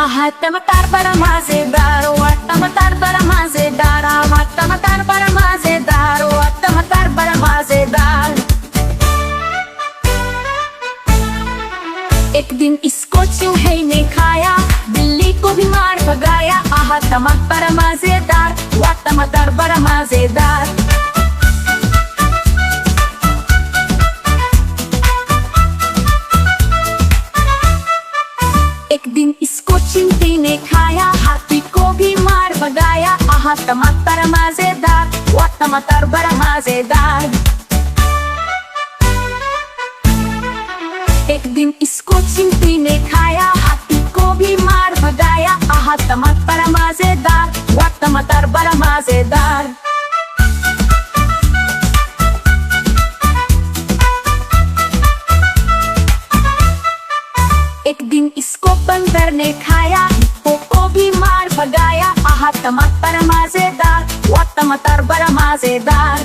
Aha, tamatar para mazedar, what tamatar para mazedar, what tamatar para mazedar, what tamatar para mazedar. एक दिन इसको चूहे ने खाया, बिल्ली को भी मार भगाया। आहा टमाटर बड़ा मजेदार, वाह टमाटर बड़ा मजेदार। एक दिन इसको चींटी ने खाया, हाथी को भी मार भगाया। आहा टमाटर मजेदार, वाह टमाटर बड़ा मजेदार। एक दिन इसको चींटी ने खाया, हाथी को भी मार भगाया। आहा टमाटर बड़ा मजेदार, वाह टमाटर बड़ा मजेदार। एक दिन इसको बंदर ने खाया, हिप्पो को भी मार भगाया। आहा टमाटर बड़ा मजेदार, वाह टमाटर बड़ा मजेदार।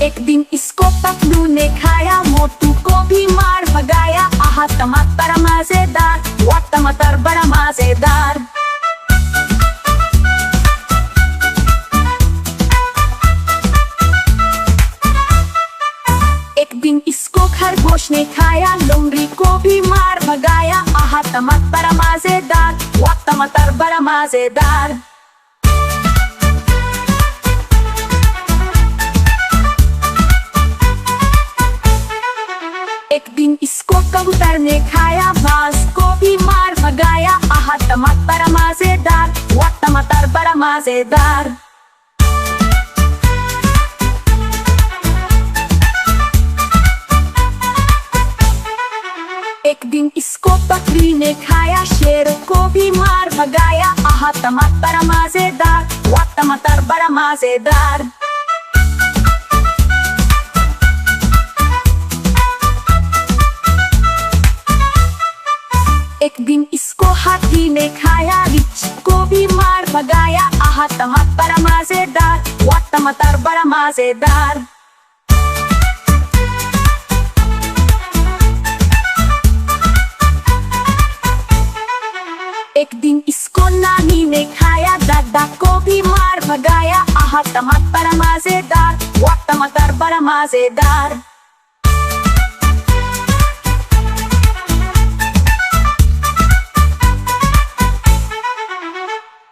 एक दिन इसको पतलू ने खाया, मोटू को भी मार भगाया। आहा टमाटर बड़ा मजेदार, वाह टमाटर बड़ा मजेदार। एक दिन इसको खरगोश ने खाया, लोमड़ी को भी मार भगाया। आहा टमाटर बड़ा मजेदार, वाह टमाटर बड़ा मजेदार। एक दिन इसको कबूतर ने खाया, बाज को भी मार भगाया। आहा टमाटर बड़ा मजेदार, वाह टमाटर बड़ा मजेदार। एक दिन इसको बकरी ने खाया, शेर को भी मार भगाया। आहा टमाटर बड़ा मजेदार, वाह टमाटर बड़ा मजेदार। एक दिन इसको हाथी ने खाया, रिछ को भी मार भगाया। आहा टमाटर बड़ा मजेदार, वाह टमाटर बड़ा मजेदार। एक दिन इसको नानी ने खाया, दादा को भी मार भगाया। आहा टमाटर बड़ा मजेदार, वाह टमाटर बड़ा मजेदार।